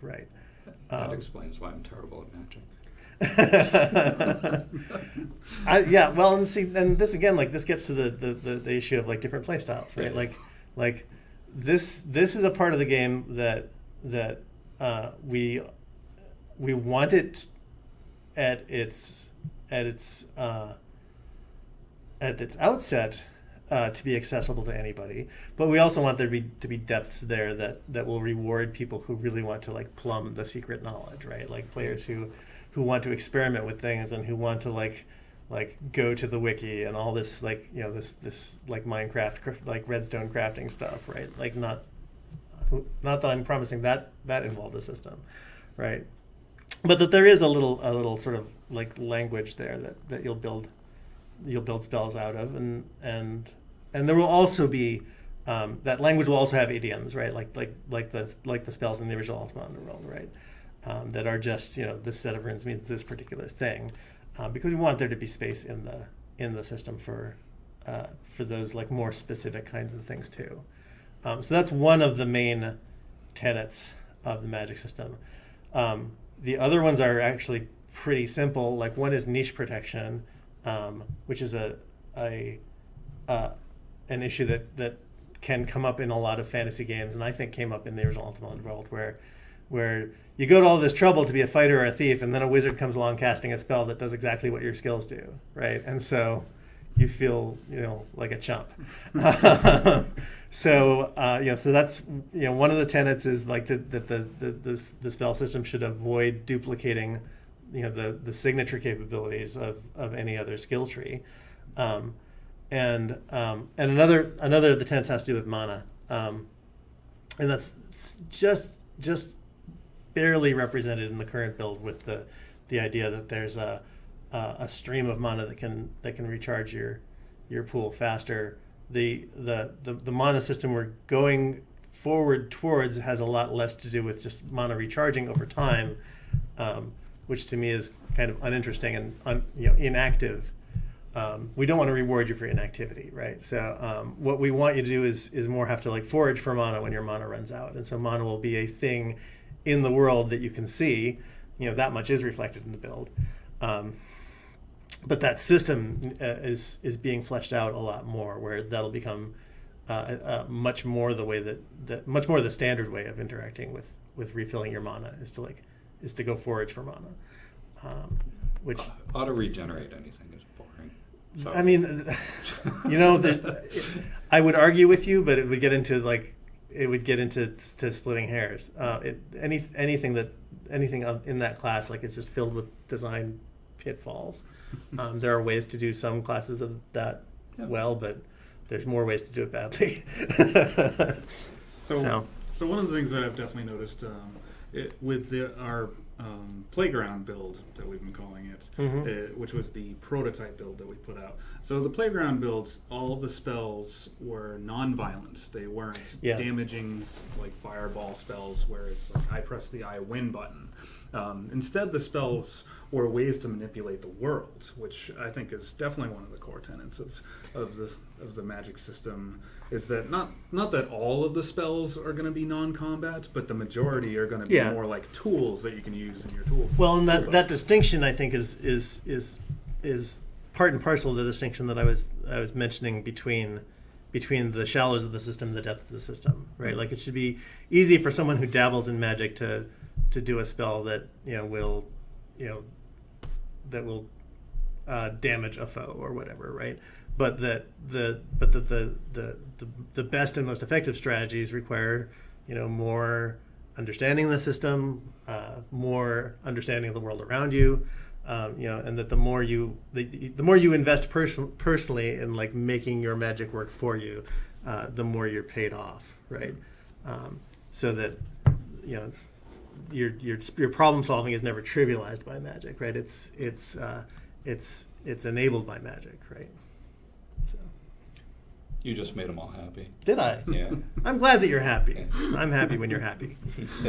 right? That explains why I'm terrible at magic. Yeah, well, and see, and this again, like this gets to the issue of like different play styles, right? Yeah. Like this is a part of the game that we want it at its outset to be accessible to anybody, but we also want there to be depths there that will reward people who really want to like plumb the secret knowledge, right? Like players who want to experiment with things and who want to like go to the wiki and all this like this like Minecraft like redstone crafting stuff, right? Like not that I'm promising that involved a system, right? But that there is a little sort of like language there that you'll build spells out of, and there will also be that language will also have idioms, right? Like the spells in the original Ultima Underworld, right? That are just this set of runes means this particular thing, because we want there to be space in the system for those like more specific kinds of things too. So that's one of the main tenets of the magic system. The other ones are actually pretty simple. Like one is niche protection, which is an issue that can come up in a lot of fantasy games, and I think came up in the original Ultima Underworld, where you go to all this trouble to be a fighter or a thief, and then a wizard comes along casting a spell that does exactly what your skills do, right? And so you feel like a chump. So that's one of the tenets is like that the spell system should avoid duplicating the signature capabilities of any other skill tree, and another of the tenets has to do with mana, and that's just barely represented in the current build with the idea that there's a stream of mana that can recharge your pool faster. The mana system we're going forward towards has a lot less to do with just mana recharging over time, which to me is kind of uninteresting and inactive. We don't want to reward you for inactivity, right? So what we want you to do is more have to like forage for mana when your mana runs out, and so mana will be a thing in the world that you can see. That much is reflected in the build. But that system is being fleshed out a lot more, where that'll become much more the way that much more the standard way of interacting with refilling your mana is to go forage for mana, which auto regenerate anything is boring. So. I mean, I would argue with you, but it would get into splitting hairs. Anything in that class, like it's just filled with design pitfalls. There are ways to do some classes of that well, but there's more ways to do it badly. So one of the things that I've definitely noticed with our playground build that we've been calling it, which was the prototype build that we put out. So the playground build, all of the spells were non-violent. They weren't damaging like fireball spells where it's like I press the I win button. Instead, the spells were ways to manipulate the world, which I think is definitely one of the core tenets of the magic system. Is that not that all of the spells are going to be non-combat, but the majority are going to be more like tools that you can use in your tool. Well, and that distinction I think is part and parcel of the distinction that I was mentioning between the shallows of the system and the depth of the system, right? Like it should be easy for someone who dabbles in magic to do a spell that will damage a foe or whatever, right? But the best and most effective strategies require more understanding of the system, more understanding of the world around you, and that the more you invest personally in like making your magic work for you, the more you're paid off, right? So that your problem solving is never trivialized by magic, right? It's enabled by magic, right? So. You just made them all happy. Did I? Yeah. I'm glad that you're happy. I'm happy when you're happy. Do you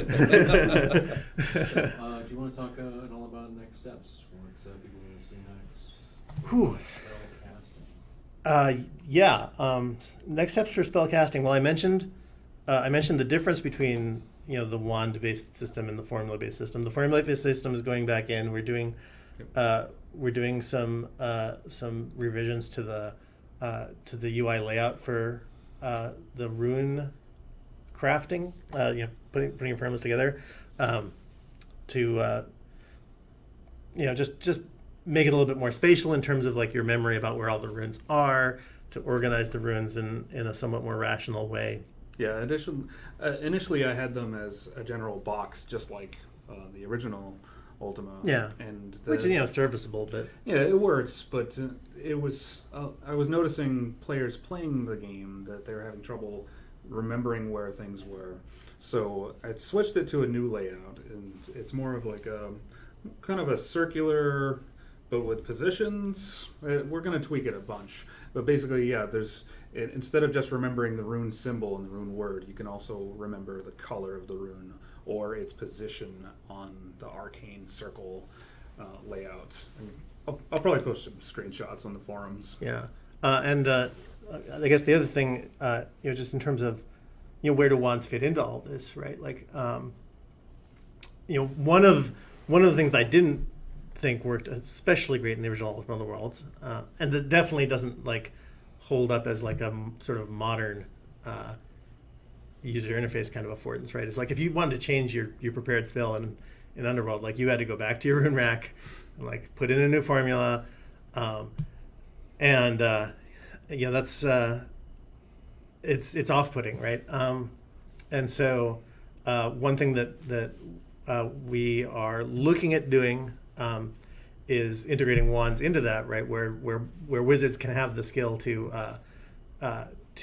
want to talk at all about next steps? What people want to see next? Whew. Next steps for spell casting. Well, I mentioned the difference between the wand-based system and the formula-based system. The formula-based system is going back in. We're doing some revisions to the UI layout for the rune crafting. Putting formulas together to just make it a little bit more spatial in terms of like your memory about where all the runes are, to organize the runes in a somewhat more rational way. Yeah, initially I had them as a general box, just like the original Ultima. Yeah, which is serviceable, but yeah, it works. But it was I was noticing players playing the game that they were having trouble remembering where things were. So I switched it to a new layout, and it's more of like a kind of a circular, but with positions. We're going to tweak it a bunch, but basically, yeah, instead of just remembering the rune symbol and the rune word, you can also remember the color of the rune or its position on the arcane circle layout. And I'll probably post some screenshots on the forums. Yeah, and I guess the other thing, just in terms of, where do wands fit into all this, right? Like, one of the things that I didn't think worked especially great in the original Underworlds, and that definitely doesn't like hold up as like a sort of modern user interface kind of affordance, right? It's like if you wanted to change your prepared spell in Underworld, like you had to go back to your rune rack and like put in a new formula, that's it's off-putting, right? And so one thing that we are looking at doing is integrating wands into that, right? Where wizards can have the skill to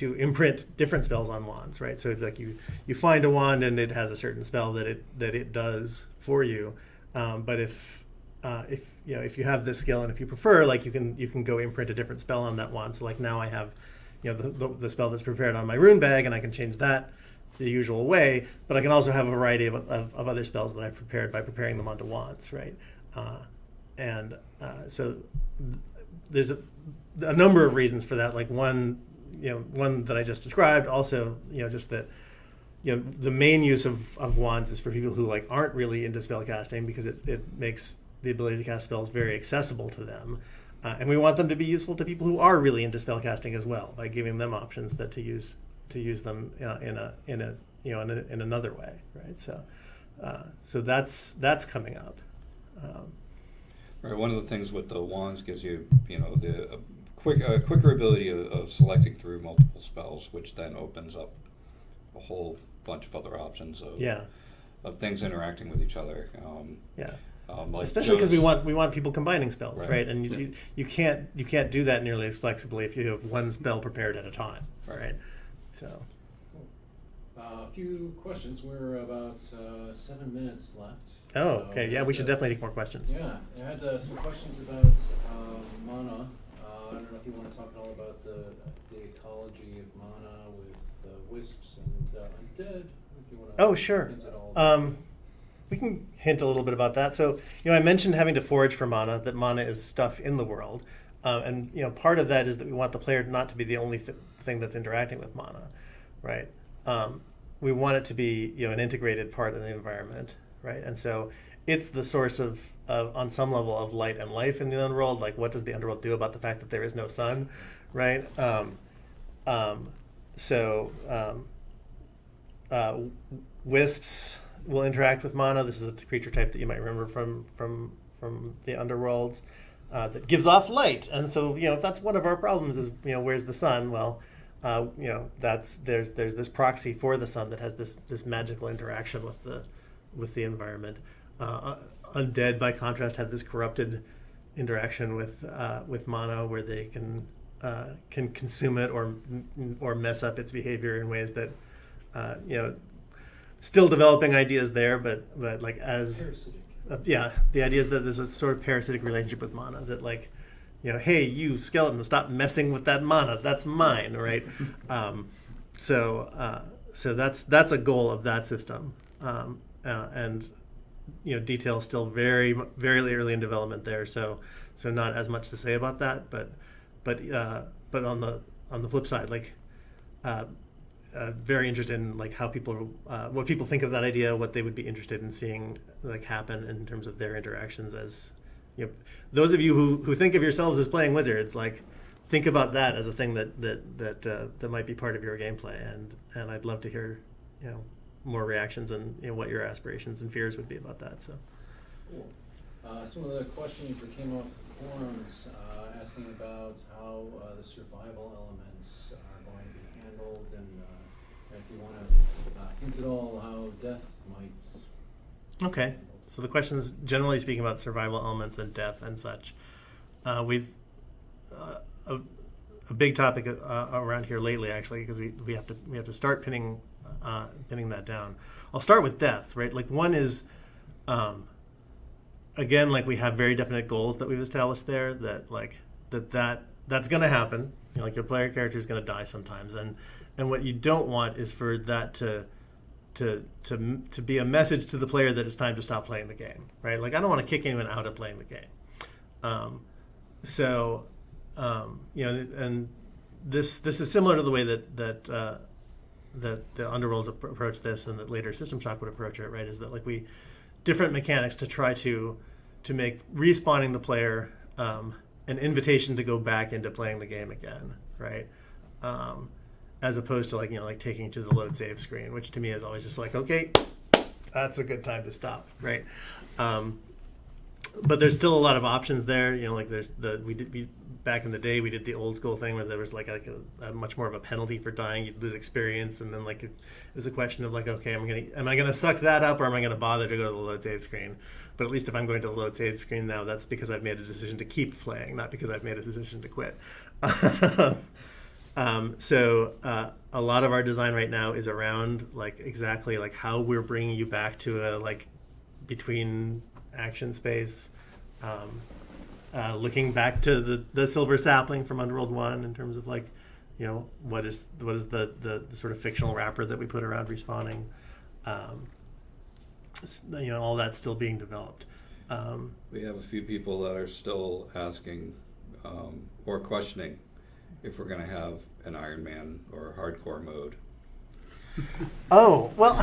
imprint different spells on wands, right? So it's like you find a wand and it has a certain spell that it does for you, but if you have this skill and if you prefer, like you can go imprint a different spell on that wand. So like now I have the spell that's prepared on my rune bag, and I can change that the usual way, but I can also have a variety of other spells that I've prepared by preparing them onto wands, right? So there's a number of reasons for that. Like one that I just described. Also, just that the main use of wands is for people who like aren't really into spell casting, because it makes the ability to cast spells very accessible to them. And we want them to be useful to people who are really into spell casting as well, by giving them options to use them in another way, right? So that's coming up. Right. One of the things with the wands gives you, the quicker ability of selecting through multiple spells, which then opens up a whole bunch of other options of things interacting with each other. Like especially because we want people combining spells, right? And you can't do that nearly as flexibly if you have one spell prepared at a time, right? So, a few questions. We're about 7 minutes left. Oh, okay. Yeah, we should definitely take more questions. Yeah, I had some questions about mana. I don't know if you want to talk at all about the ecology of mana with wisps and undead. If you want to. Oh, sure. We can hint a little bit about that. So, I mentioned having to forage for mana, that mana is stuff in the world. And, part of that is that we want the player not to be the only thing that's interacting with mana, right? We want it to be, an integrated part of the environment, right? And so it's the source of on some level, of light and life in the Underworld. Like, what does the Underworld do about the fact that there is no sun, right? Wisps will interact with mana. This is a creature type that you might remember from the Underworlds, that gives off light. And so, if that's one of our problems is, where's the sun? Well, there's this proxy for the sun that has this magical interaction with the environment. Undead, by contrast, have this corrupted interaction with mana, where they can consume it or mess up its behavior in ways that still developing ideas there, but like as the idea is that there's a sort of parasitic relationship with mana, that like, hey, you skeleton, stop messing with that mana, that's mine, right? So that's a goal of that system, and details still very very early in development there, so not as much to say about that, but on the flip side, like very interested in like how people, what people think of that idea, what they would be interested in seeing like happen in terms of their interactions as, those of you who think of yourselves as playing wizards, like think about that as a thing that might be part of your gameplay, and I'd love to hear, more reactions and what your aspirations and fears would be about that. So. Cool. Some of the questions that came off the forums asking about how the survival elements are going to be handled, and if you want to hint at all how death might. Okay. So the questions, generally speaking, about survival elements and death and such. We've a big topic around here lately, actually, because we have to start pinning that down. I'll start with death, right? Like one is. Again, like we have very definite goals that we've established there that's going to happen. Like your player character is going to die sometimes, and what you don't want is for that to be a message to the player that it's time to stop playing the game, right? Like I don't want to kick anyone out of playing the game. And this is similar to the way that the Underworlds approach this, and that later System Shock would approach it, right? Is that like different mechanics to try to make respawning the player an invitation to go back into playing the game again, right? As opposed to like taking to the load save screen, which to me is always just like, okay, that's a good time to stop, right? But there's still a lot of options there. Like there's back in the day we did the old school thing where there was like a much more of a penalty for dying. You'd lose experience, and then like it was a question of like, okay, am I gonna suck that up, or am I gonna bother to go to the load save screen? But at least if I'm going to the load save screen now, that's because I've made a decision to keep playing, not because I've made a decision to quit. So a lot of our design right now is around like exactly like how we're bringing you back to a like between action space. Looking back to the silver sapling from Underworld 1 in terms of like, what is the sort of fictional wrapper that we put around respawning. All that's still being developed. We have a few people that are still asking or questioning if we're going to have an Iron Man or hardcore mode. Oh, well,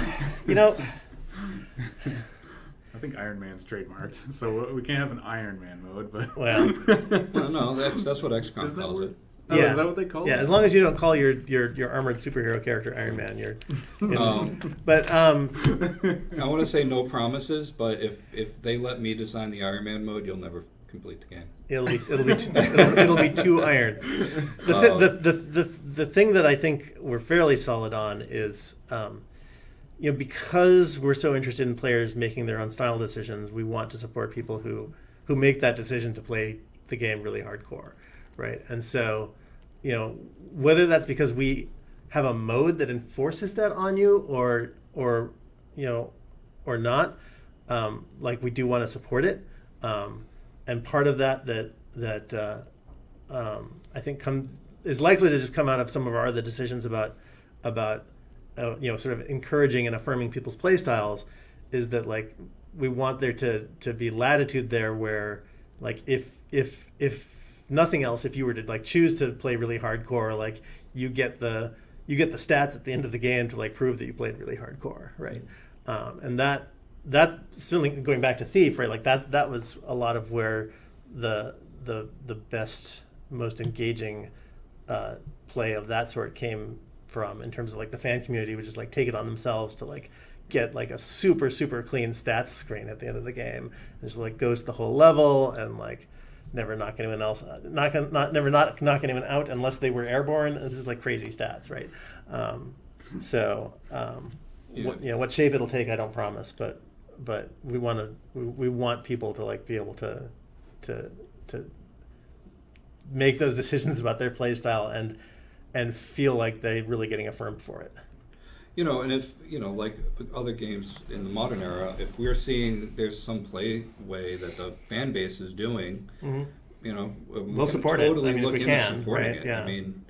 I think Iron Man's trademarked, so we can't have an Iron Man mode. But well, no, that's what XCOM calls it. Oh, yeah, is that what they call it? Yeah, as long as you don't call your armored superhero character Iron Man, you're. But I want to say no promises, but if they let me design the Iron Man mode, you'll never complete the game. It'll be too iron. The thing that I think we're fairly solid on is, because we're so interested in players making their own style decisions, we want to support people who make that decision to play the game really hardcore, right? And so, whether that's because we have a mode that enforces that on you, or not, like we do want to support it. And part of that I think is likely to just come out of some of our other decisions about sort of encouraging and affirming people's play styles, is that like we want there to be latitude there where like if nothing else, if you were to like choose to play really hardcore, like you get the stats at the end of the game to like prove that you played really hardcore, right? And that certainly, going back to Thief, right? Like that was a lot of where the best, most engaging play of that sort came from, in terms of like the fan community would just like take it on themselves to like get like a super clean stats screen at the end of the game. And just like goes the whole level and like never knock anyone else, never knock anyone out unless they were airborne. This is like crazy stats, right? What shape it'll take, I don't promise, but we want people to like be able to make those decisions about their play style and feel like they're really getting affirmed for it. And if, like other games in the modern era, if we're seeing there's some play way that the fan base is doing, we'll support totally it. I mean, look if we into can, supporting right? it. Yeah. I mean,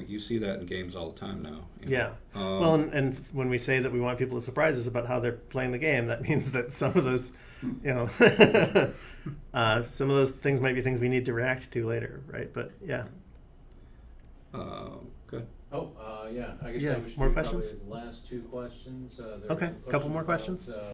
you see that in games all the time now. Yeah. Well, and when we say that we want people to surprise us about how they're playing the game, that means that some of those, some of those things might be things we need to react to later, right? But yeah. Good. Oh, yeah, I guess Yeah, that was more probably questions? the last two questions. There were Okay, some couple more questions questions? about,